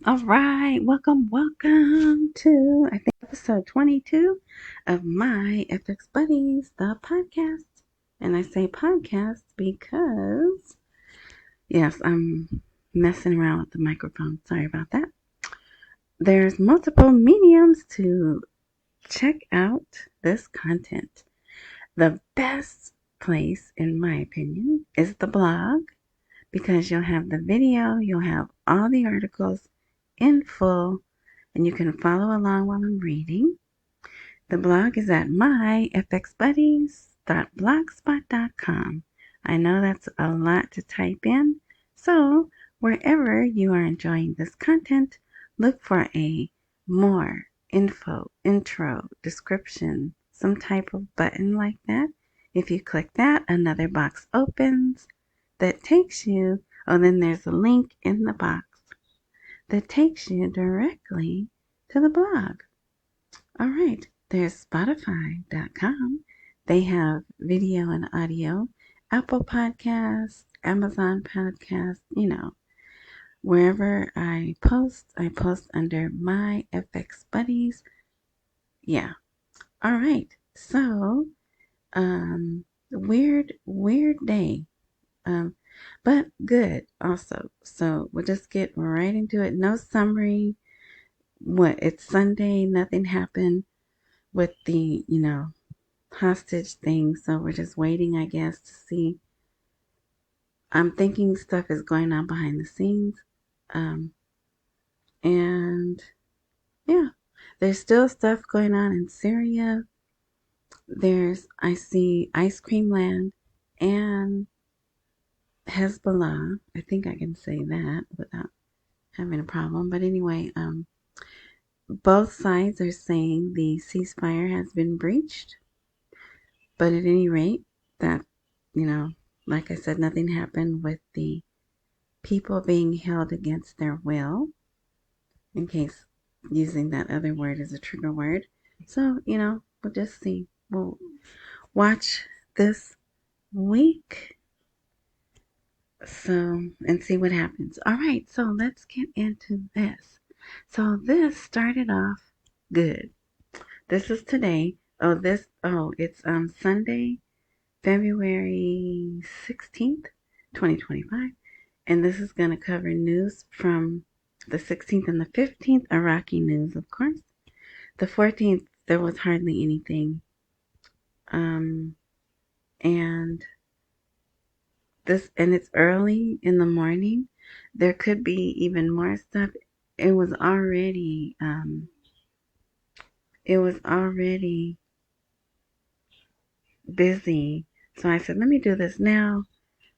All right, welcome to I think episode 22 of my FX Buddies, the podcast. And I say podcast because yes, I'm messing around with the microphone. Sorry about that. There's multiple mediums to check out this content. The best place, in my opinion, is the blog because you'll have the video, you'll have all the articles in full, and you can follow along while I'm reading. The blog is at myfxbuddies.blogspot.com. I know that's a lot to type in, so wherever you are enjoying this content, look for a more info, intro, description, some type of button like that. If you click that, another box opens that takes you, then there's a link in the box that takes you directly to the blog. All right, there's Spotify.com. They have video and audio, Apple Podcasts, Amazon Podcasts, wherever I post under my FX Buddies. Yeah. All right. So, weird day. But good also. So we'll just get right into it. No summary. It's Sunday, nothing happened with the, hostage thing. So we're just waiting, I guess, to see. I'm thinking stuff is going on behind the scenes. And yeah, there's still stuff going on in Syria. I see Ice Cream Land and Hezbollah. I think I can say that without having a problem. But anyway, both sides are saying the ceasefire has been breached. But at any rate, that, like I said, nothing happened with the people being held against their will, in case using that other word as a trigger word. So, we'll just see. We'll watch this week. And see what happens. All right, so let's get into this. So this started off good. This is today. It's Sunday, February 16th, 2025. And this is going to cover news from the 16th and the 15th, Iraqi news, of course. The 14th, there was hardly anything. And it's early in the morning. There could be even more stuff. It was already busy. So I said, let me do this now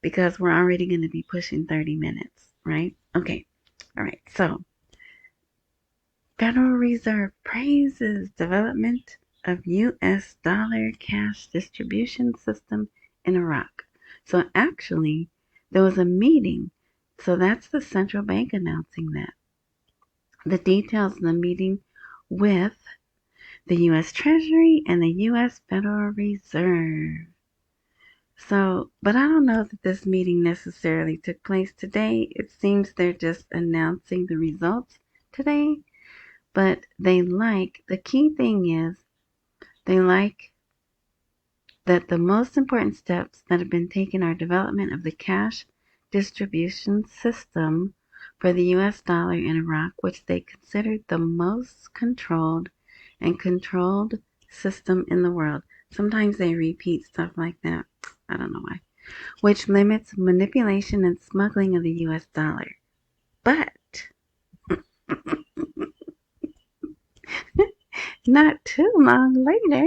because we're already going to be pushing 30 minutes, right? Okay. All right. So, Federal Reserve praises development of US dollar cash distribution system in Iraq. So actually, there was a meeting. So that's the central bank announcing that. The details of the meeting with the US Treasury and the US Federal Reserve. So, but I don't know that this meeting necessarily took place today. It seems they're just announcing the results today. But the key thing is, they like that the most important steps that have been taken are development of the cash distribution system for the US dollar in Iraq, which they considered the most controlled system in the world. Sometimes they repeat stuff like that. I don't know why. Which limits manipulation and smuggling of the US dollar. But not too long later,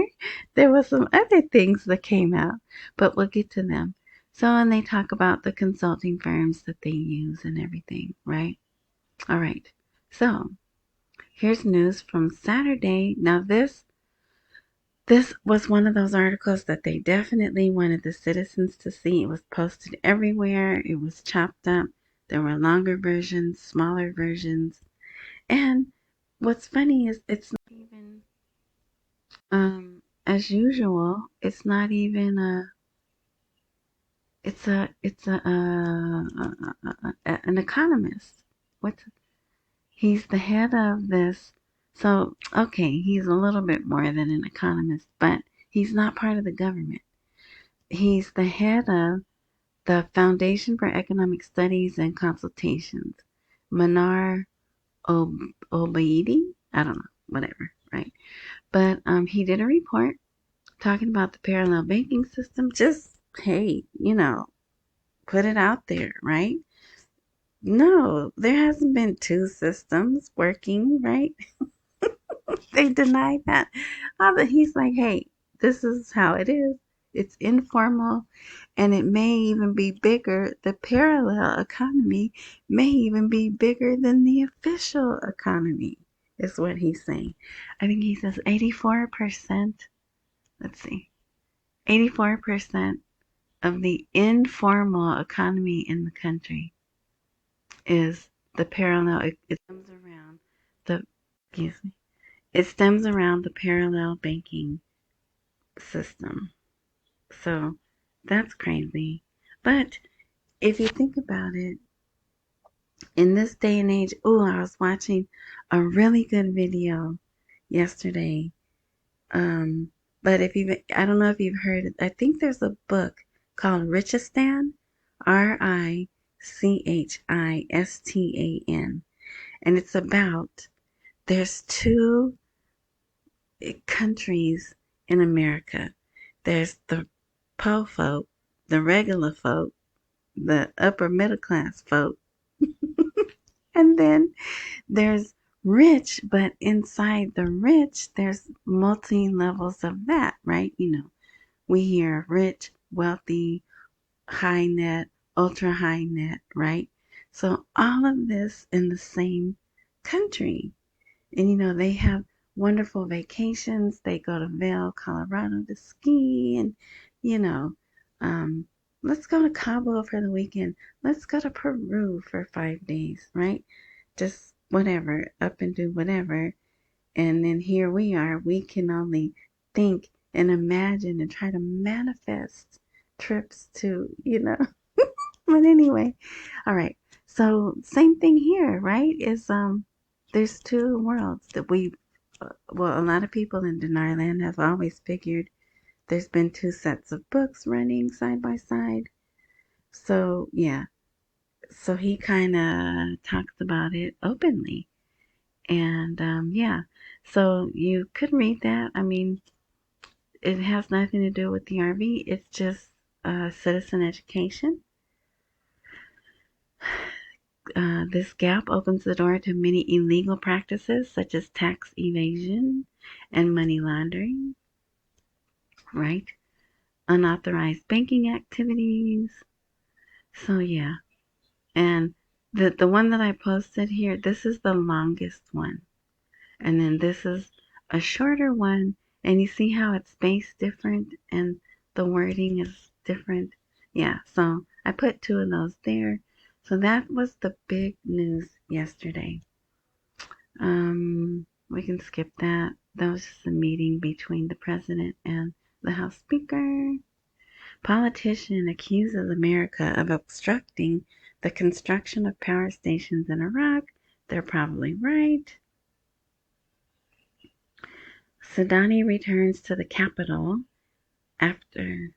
there were some other things that came out, but we'll get to them. So, and they talk about the consulting firms that they use and everything, right? All right. So, here's news from Saturday. Now, this was one of those articles that they definitely wanted the citizens to see. It was posted everywhere. It was chopped up. There were longer versions, smaller versions. And what's funny is it's not even as usual, it's not even it's an economist. What's He's the head of this. So, okay, he's a little bit more than an economist, but he's not part of the government. He's the head of the Foundation for Economic Studies and Consultations. Manar Obaidi? I don't know, whatever, right? But he did a report talking about the parallel banking system. Just, hey, put it out there, right? No, there hasn't been two systems working, right? They denied that. He's like, hey, this is how it is. It's informal and it may even be bigger. The parallel economy may even be bigger than the official economy, is what he's saying. I think he says 84%. Let's see. 84% of the informal economy in the country is the parallel. It stems around the, excuse me, it stems around the parallel banking system. So that's crazy. But if you think about it, in this day and age, I was watching a really good video yesterday. Um, but I don't know if you've heard it. I think there's a book called Richistan, Richistan, and it's about there's two countries in America. There's the po folk, the regular folk, the upper middle class folk, and then there's rich, but inside the rich, there's multi levels of that, right? We hear rich, wealthy, high net, ultra high net, right? So all of this in the same country. And they have wonderful vacations. They go to Vail, Colorado to ski, and you know, um, let's go to Cabo for the weekend. Let's go to Peru for 5 days, right? Just whatever, up and do whatever. And then here we are. We can only think and imagine and try to manifest trips to. But anyway, all right. So same thing here, right? Is there's two worlds that a lot of people in Denial have always figured there's been two sets of books running side by side. So yeah, so he kind of talks about it openly, and yeah, so you could read that. I mean, it has nothing to do with the RV. It's just citizen education. This gap opens the door to many illegal practices such as tax evasion and money laundering, right? Unauthorized banking activities. So yeah, and the one that I posted here, this is the longest one, and then this is a shorter one, and you see how it's spaced different and the wording is different. Yeah, so I put two of those there. So that was the big news yesterday. We can skip that. That was just a meeting between the president and the House Speaker. Politician accuses America of obstructing the construction of power stations in Iraq. They're probably right. Sadani returns to the capital after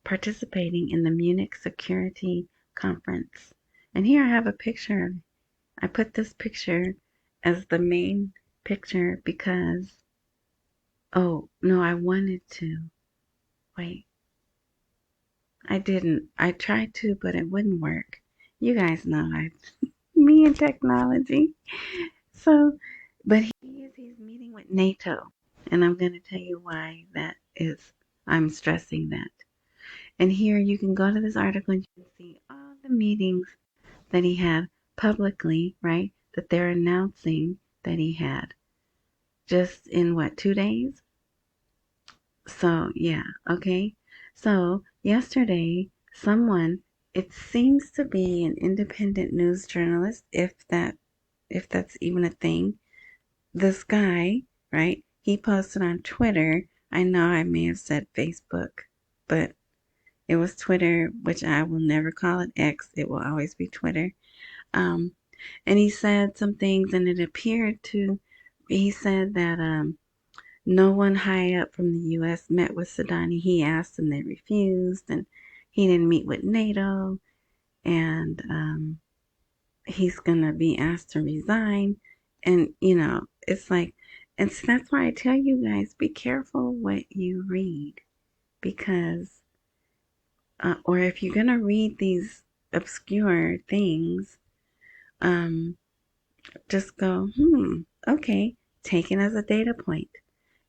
participating in the Munich Security Conference. And here I have a picture. I put this picture as the main picture because, oh, no, I wanted to. Wait, I didn't. I tried to, but it wouldn't work. You guys know me and technology. So, but he's meeting with NATO, and I'm going to tell you why that is. I'm stressing that. And here you can go to this article and you can see all the meetings that he had publicly, right? That they're announcing that he had just in what, 2 days? So, yeah, okay. So, yesterday, it seems to be an independent news journalist, if that's even a thing. This guy, right? He posted on Twitter. I know I may have said Facebook, but it was Twitter, which I will never call it X. It will always be Twitter. And he said some things, and it appeared to, he said that no one high up from the U.S. met with Sadani. He asked and they refused, and he didn't meet with NATO, and he's going to be asked to resign. And, it's like, and so that's why I tell you guys, be careful what you read, because, or if you're going to read these obscure things, um, just go, okay, take it as a data point,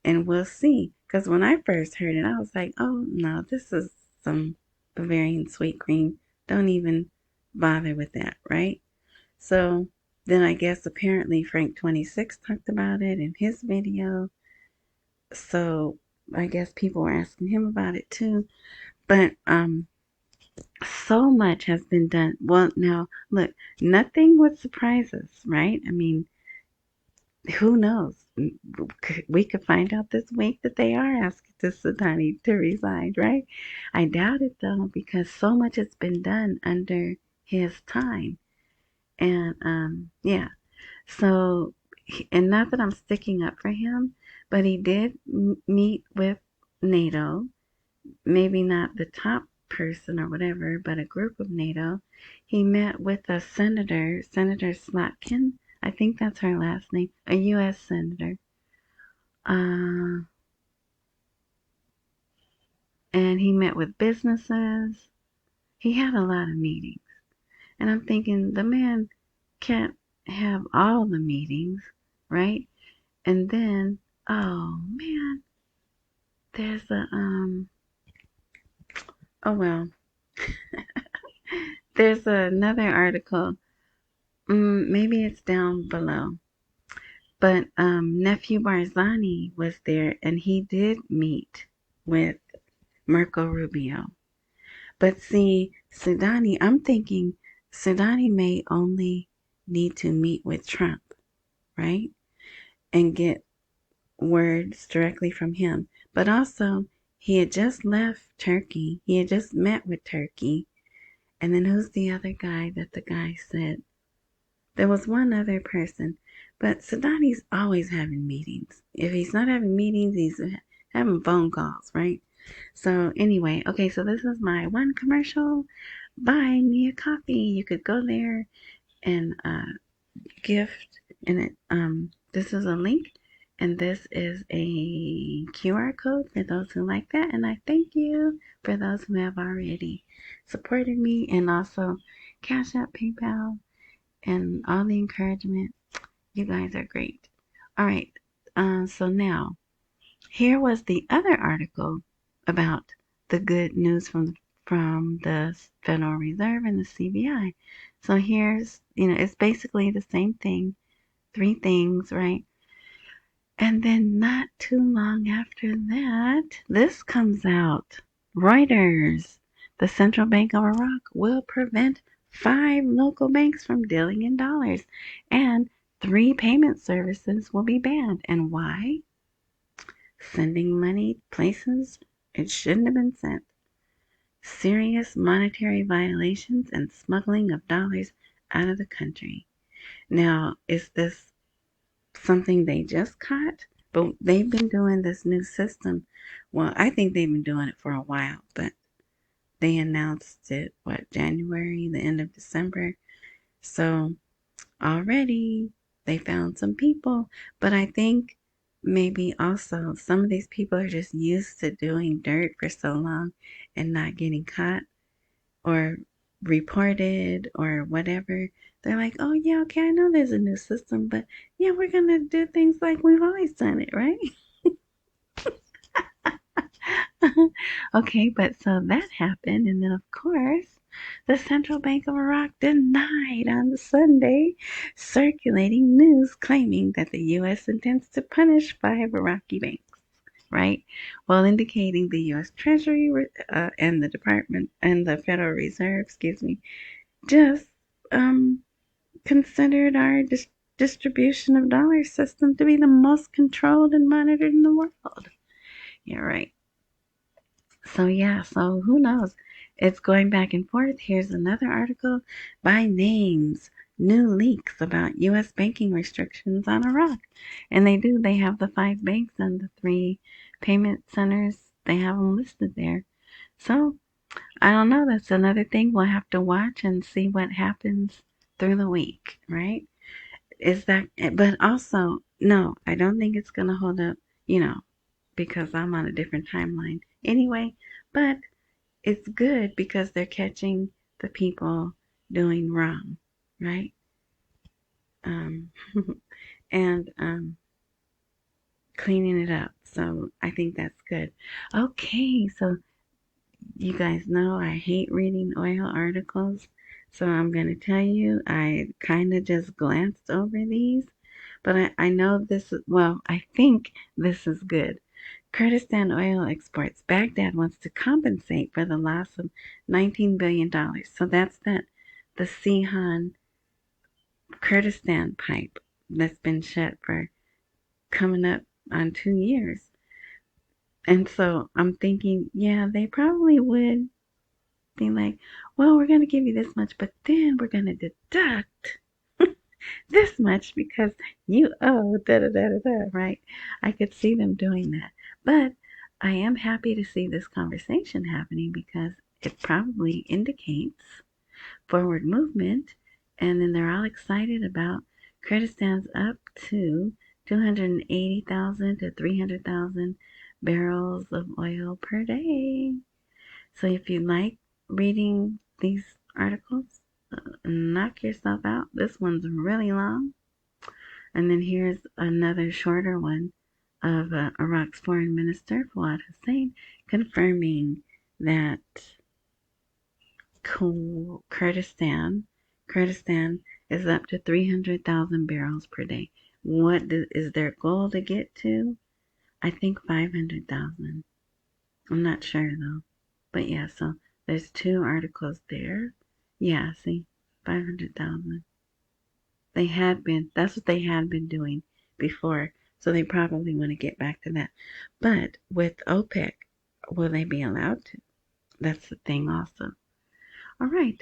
and we'll see. Because when I first heard it, I was like, oh no, this is some Bavarian sweet cream. Don't even bother with that, right? So then I guess apparently Frank 26 talked about it in his video. So I guess people were asking him about it too. But so much has been done. Well, now look, nothing would surprise us, right? I mean, who knows? We could find out this week that they are asking Sadani to resign, right? I doubt it though, because so much has been done under his time. And yeah. So, and not that I'm sticking up for him, but he did meet with NATO. Maybe not the top person or whatever, but a group of NATO. He met with a senator, Senator Slotkin. I think that's her last name, a U.S. senator. And he met with businesses. He had a lot of meetings. And I'm thinking the man can't have all the meetings, right? And then, oh man, there's oh well, there's another article. Maybe it's down below. But nephew Barzani was there, and he did meet with Marco Rubio. But see, Sudani, I'm thinking Sudani may only need to meet with Trump, right? And get words directly from him. But also, he had just left Turkey. He had just met with Turkey. And then who's the other guy that the guy said? There was one other person. But Sadani's always having meetings. If he's not having meetings, he's having phone calls, right? So anyway, okay, so this is my one commercial. Buy me a coffee. You could go there and gift, and this is a link, and this is a QR code for those who like that, and I thank you for those who have already supported me, and also Cashapp, PayPal, and all the encouragement. You guys are great. All right, so now here was the other article about the good news from the Federal Reserve and the CBI. So here's, it's basically the same thing, three things, right? And then not too long after that, this comes out. Reuters, the Central Bank of Iraq will prevent 5 local banks from dealing in dollars, and 3 payment services will be banned. And why? Sending money places it shouldn't have been sent. Serious monetary violations and smuggling of dollars out of the country. Now, is this something they just caught? But they've been doing this new system. Well, I think they've been doing it for a while, but they announced it, January, the end of December. So already they found some people, but I think maybe also some of these people are just used to doing dirt for so long and not getting caught or reported or whatever. They're like, oh yeah, okay, I know there's a new system, but yeah, we're gonna do things like we've always done it, right? Okay, but so that happened, and then of course the Central Bank of Iraq denied on Sunday circulating news claiming that the U.S. intends to punish 5 Iraqi banks, right? While indicating the U.S. Treasury and the Department and the Federal Reserve, just considered our distribution of dollar system to be the most controlled and monitored in the world. Yeah, right. So yeah, so who knows? It's going back and forth. Here's another article by names. new leaks about U.S. banking restrictions on Iraq. And they do. They have the 5 banks and the 3 payment centers. They have them listed there. So, I don't know. That's another thing we'll have to watch and see what happens through the week, right? Is that, but also, no, I don't think it's going to hold up, because I'm on a different timeline anyway. But it's good because they're catching the people doing wrong, right? Um, and cleaning it up. So I think that's good. Okay, so you guys know I hate reading oil articles. So I'm going to tell you, I kind of just glanced over these. But I know this is, well, I think this is good. Kurdistan oil exports. Baghdad wants to compensate for the loss of $19 billion. So that's the Sihan Kurdistan pipe that's been shut for coming up on 2 years. And so I'm thinking, yeah, they probably would be like, well, we're going to give you this much, but then we're going to deduct this much because you owe da da da da da, right? I could see them doing that. But I am happy to see this conversation happening because it probably indicates forward movement. And then they're all excited about Kurdistan's up to 280,000 to 300,000 barrels of oil per day. So if you like reading these articles, knock yourself out. This one's really long. And then here's another shorter one of Iraq's foreign minister, Fuad Hussein, confirming that Kurdistan is up to 300,000 barrels per day. What is their goal to get to? I think 500,000. I'm not sure though. But yeah, so there's 2 articles there. Yeah, see, 500,000. That's what they had been doing before. So they probably want to get back to that. But with OPEC, will they be allowed to? That's the thing also. All right.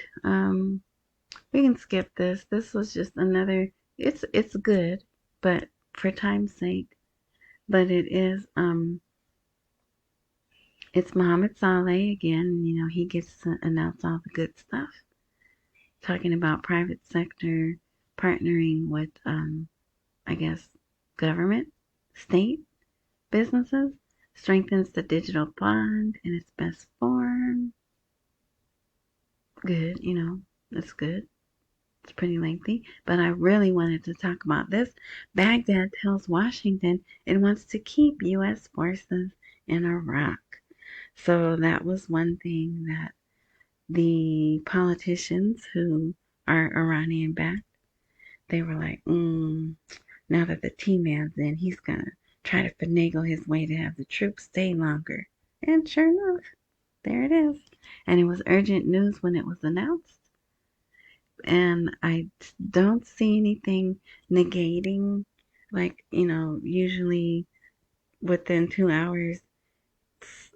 We can skip this. This was just another, it's good, but for time's sake. But it's Mohammed Saleh again. He gets to announce all the good stuff. Talking about private sector partnering with, I guess, government, state, businesses, strengthens the digital bond in its best form. Good, that's good. It's pretty lengthy, but I really wanted to talk about this. Baghdad tells Washington it wants to keep U.S. forces in Iraq. So that was one thing that the politicians who are Iranian backed, they were like, now that the T-Man's in, he's going to try to finagle his way to have the troops stay longer. And sure enough, there it is. And it was urgent news when it was announced. And I don't see anything negating, like, usually within 2 hours,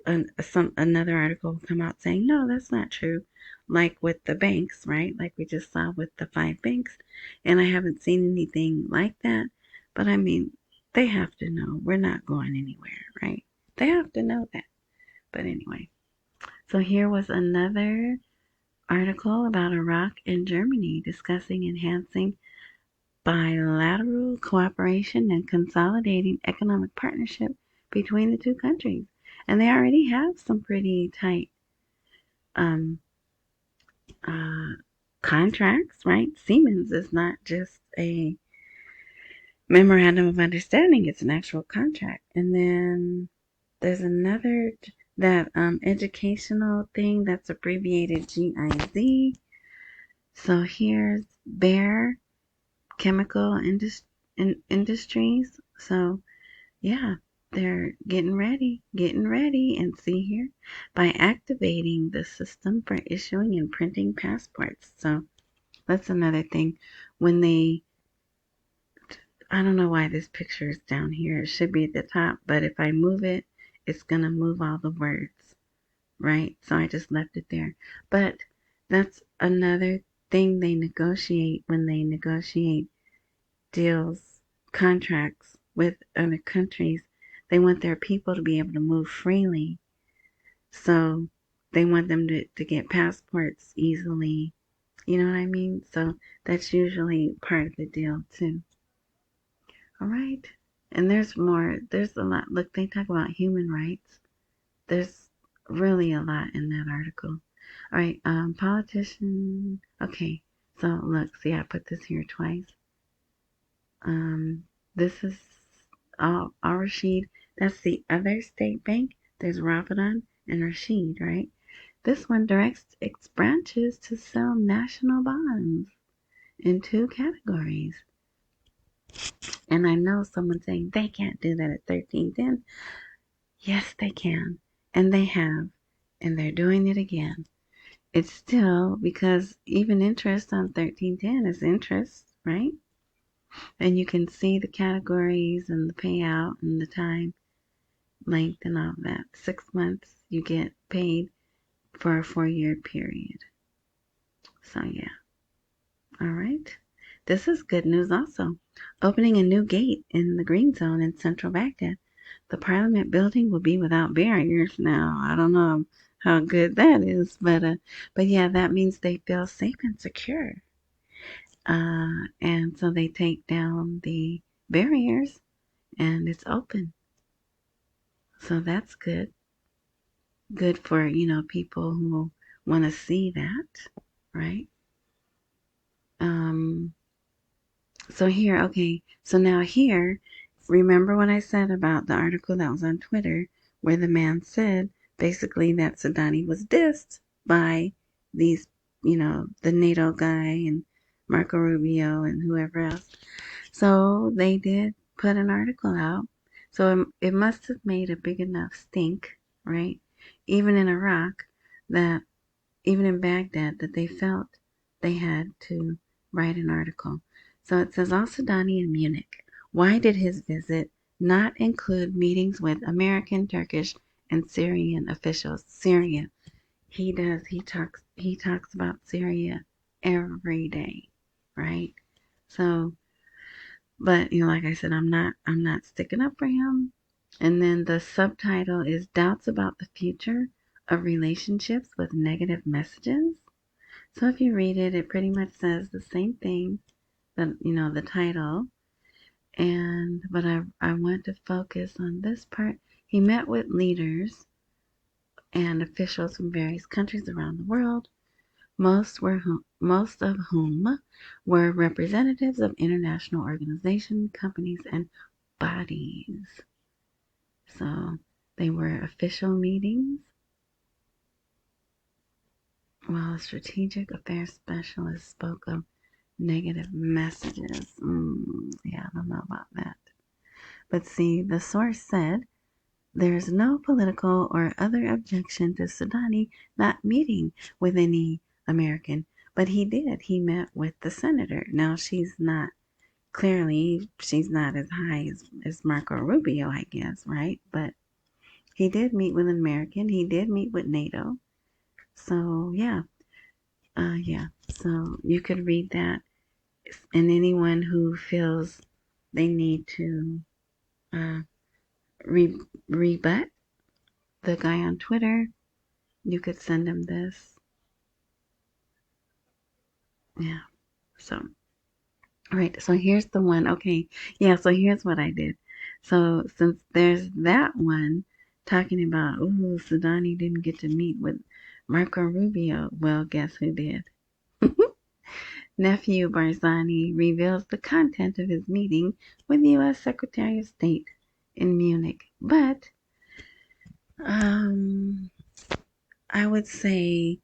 another article will come out saying, no, that's not true. Like with the banks, right? Like we just saw with the 5 banks. And I haven't seen anything like that. But I mean, they have to know we're not going anywhere, right? They have to know that. But anyway, so here was another article about Iraq and Germany discussing enhancing bilateral cooperation and consolidating economic partnership between the 2 countries. And they already have some pretty tight um, contracts, right? Siemens is not just a memorandum of understanding, it's an actual contract. And then there's another, that educational thing that's abbreviated GIZ. So here's Bayer Chemical Industries. So yeah, they're getting ready. And see here, by activating the system for issuing and printing passports. So that's another thing. I don't know why this picture is down here. It should be at the top, but if I move it, it's going to move all the words, right? So I just left it there. But that's another thing they negotiate when they negotiate deals, contracts with other countries. They want their people to be able to move freely. So they want them to get passports easily. You know what I mean? So that's usually part of the deal too. All right. And there's more. There's a lot. Look, they talk about human rights. There's really a lot in that article. All right. Politician. Okay. So look, see, I put this here twice. This is Al-Rashid. That's the other state bank. There's Ramadan and Rashid, right? This one directs its branches to sell national bonds in two categories. And I know someone saying they can't do that at 1310. Yes, they can. And they have. And they're doing it again. It's still because even interest on 1310 is interest, right? And you can see the categories and the payout and the time length and all that. 6 months you get paid for a 4-year period. So yeah. All right. This is good news also. Opening a new gate in the green zone in central Baghdad. The parliament building will be without barriers now. I don't know how good that is, but yeah, that means they feel safe and secure. And so they take down the barriers and it's open. So that's good. Good for, people who want to see that, right? Um, so here, okay. So now here, remember what I said about the article that was on Twitter where the man said basically that Sudani was dissed by these, the NATO guy and Marco Rubio and whoever else. So they did put an article out. So it must have made a big enough stink, right? Even in Iraq, that even in Baghdad, that they felt they had to write an article. So it says Al Sudani in Munich. Why did his visit not include meetings with American, Turkish, and Syrian officials? Syria. He does. He talks about Syria every day, right? So, but like I said, I'm not sticking up for him. And then the subtitle is Doubts About the Future of Relationships with Negative Messages. So if you read it, it pretty much says the same thing that the title. But I want to focus on this part. He met with leaders and officials from various countries around the world, most of whom were representatives of international organizations, companies, and bodies. So they were official meetings. While a strategic affairs specialist spoke of negative messages. Yeah, I don't know about that. But see, the source said there is no political or other objection to Sudani not meeting with any American. But he did. He met with the senator. Now, she's not as high as Marco Rubio, I guess, right? But he did meet with an American. He did meet with NATO. So, yeah. Yeah. So you could read that. And anyone who feels they need to uh, rebut the guy on Twitter, you could send him this. Yeah. So, all right. So here's the one. Okay. Yeah. So here's what I did. So since there's that one talking about, oh, Sudani didn't get to meet with Marco Rubio. Well, guess who did? Nephew Barzani reveals the content of his meeting with U.S. Secretary of State in Munich. But I would say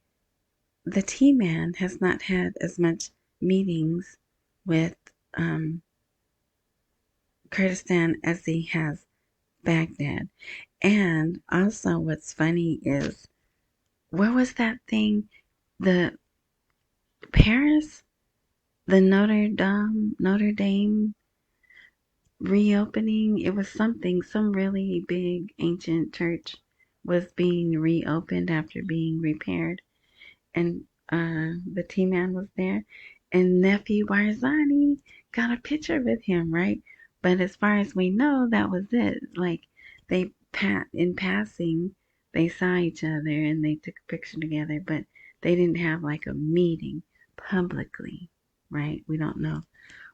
the T-Man has not had as much meetings with Kurdistan as he has Baghdad. And also what's funny is, where was that thing? The Paris? The Notre Dame reopening? It was some really big ancient church was being reopened after being repaired. And the T-Man was there, and nephew Barzani got a picture with him, right? But as far as we know, that was it. Like they in passing, they saw each other and they took a picture together, but they didn't have like a meeting publicly, right? We don't know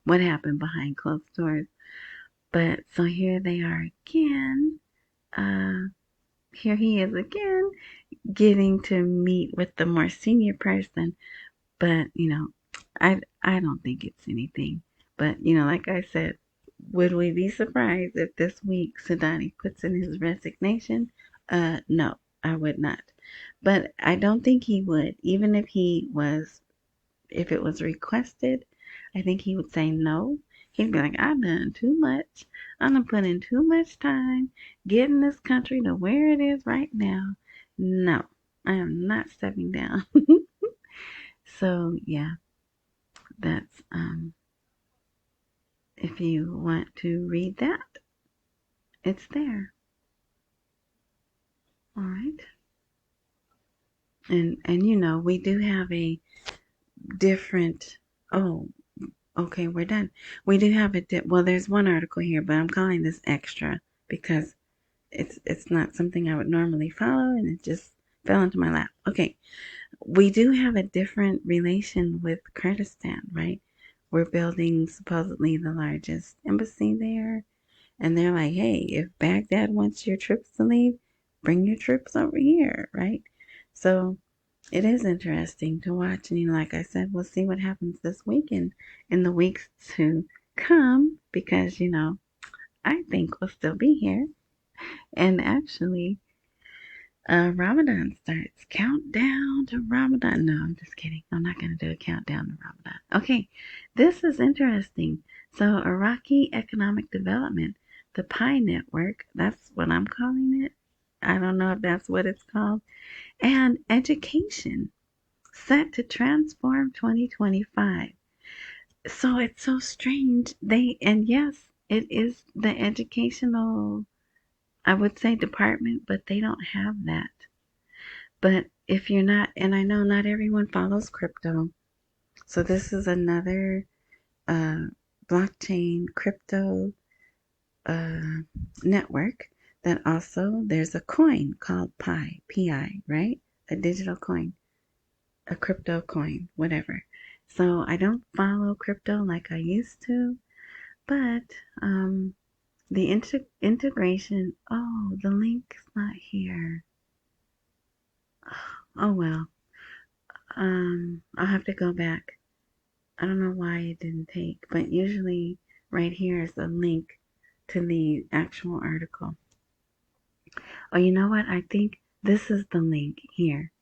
what happened behind closed doors. But so here they are again. Uh, Here he is again, getting to meet with the more senior person. But I don't think it's anything. But like I said, would we be surprised if this week Sadani puts in his resignation? No, I would not. But I don't think he would, even if it was requested. I think he would say no. He'd be like, I've done too much. I'm gonna put in too much time getting this country to where it is right now. No, I am not stepping down. So yeah, that's if you want to read that, it's there. All right. And we do have a different. Oh, okay, we're done. We do have well, there's one article here, but I'm calling this extra because it's not something I would normally follow, and it just fell into my lap. Okay, we do have a different relation with Kurdistan, right? We're building supposedly the largest embassy there. And they're like, hey, if Baghdad wants your troops to leave, bring your troops over here, right? So it is interesting to watch. And, like I said, we'll see what happens this weekend in the weeks to come because, I think we'll still be here. And actually, Ramadan starts. Countdown to Ramadan. No, I'm just kidding. I'm not going to do a countdown to Ramadan. Okay, this is interesting. So, Iraqi economic development, the Pi Network, that's what I'm calling it. I don't know if that's what it's called. And education, set to transform 2025. So, it's so strange. And yes, it is the educational, I would say, department, but they don't have that. But if you're not, and I know not everyone follows crypto, so this is another uh, blockchain crypto uh, network that also there's a coin called Pi, right? A digital coin, a crypto coin, whatever. So I don't follow crypto like I used to, but the integration. Oh, the link's not here. Oh well. I'll have to go back. I don't know why it didn't take, but usually right here is a link to the actual article. Oh, you know what? I think this is the link here.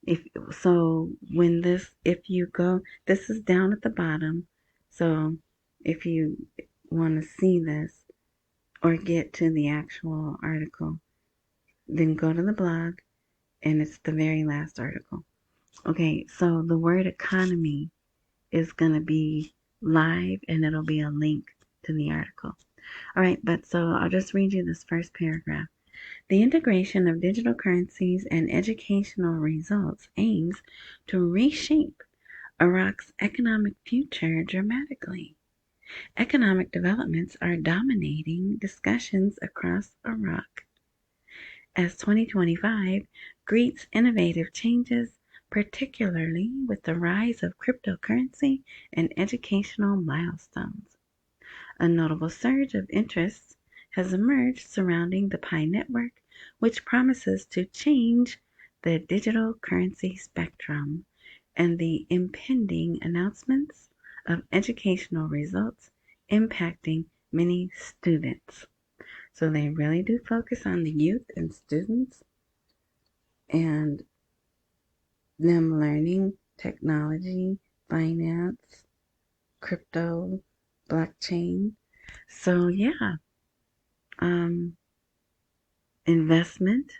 If so, if you go, this is down at the bottom. So if you want to see this or get to the actual article, then go to the blog and it's the very last article. Okay, so the word economy is going to be live and it'll be a link to the article. All right, but so I'll just read you this first paragraph. The integration of digital currencies and educational results aims to reshape Iraq's economic future dramatically. Economic developments are dominating discussions across Iraq as 2025 greets innovative changes, particularly with the rise of cryptocurrency and educational milestones. A notable surge of interest has emerged surrounding the Pi network, which promises to change the digital currency spectrum, and the impending announcements of educational results impacting many students. So they really do focus on the youth and students and them learning technology, finance, crypto, blockchain. So yeah, um, investment,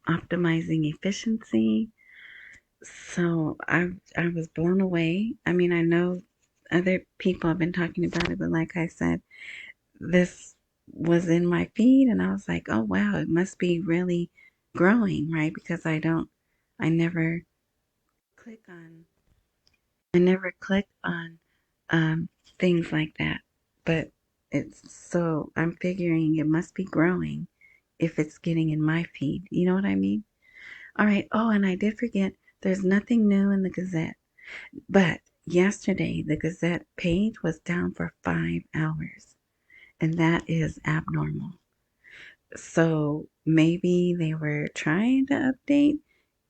optimizing efficiency. So I was blown away. I mean, I know other people have been talking about it, but like I said, this was in my feed and I was like, oh wow, it must be really growing, right? Because I never click on I never click on um, things like that. But it's so I'm figuring it must be growing if it's getting in my feed. You know what I mean? All right. Oh, and I did forget there's nothing new in the Gazette. But yesterday, the Gazette page was down for 5 hours, and that is abnormal. So maybe they were trying to update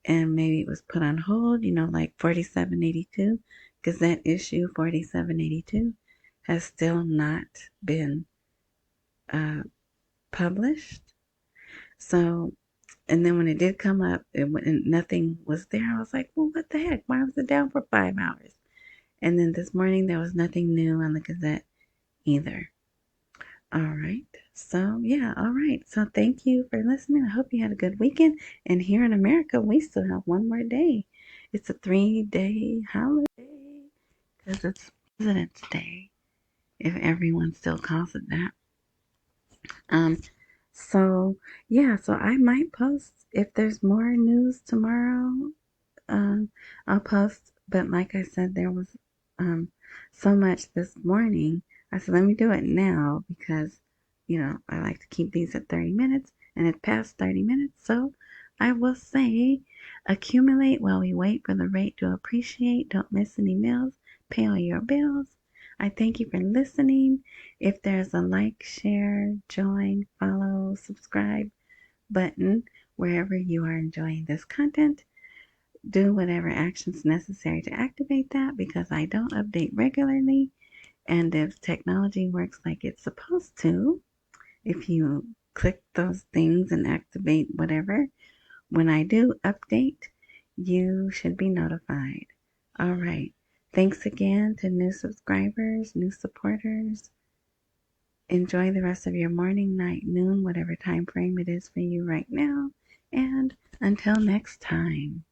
and maybe it was put on hold, like 4782, Gazette issue 4782 has still not been uh, published. So, and then when it did come up and nothing was there, I was like, well, what the heck? Why was it down for 5 hours? And then this morning, there was nothing new on the Gazette either. All right. So, yeah, all right. So, thank you for listening. I hope you had a good weekend. And here in America, we still have one more day. It's a 3-day holiday because it's President's Day, if everyone still calls it that. Um, so, yeah, so I might post if there's more news tomorrow. um, I'll post. But like I said, there was so much this morning. I said, let me do it now because, I like to keep these at 30 minutes and it passed 30 minutes. So I will say, accumulate while we wait for the rate to appreciate. Don't miss any meals. Pay all your bills. I thank you for listening. If there's a like, share, join, follow, subscribe button wherever you are enjoying this content, do whatever actions necessary to activate that because I don't update regularly. And if technology works like it's supposed to, if you click those things and activate whatever, when I do update, you should be notified. All right. Thanks again to new subscribers, new supporters. Enjoy the rest of your morning, night, noon, whatever time frame it is for you right now. And until next time.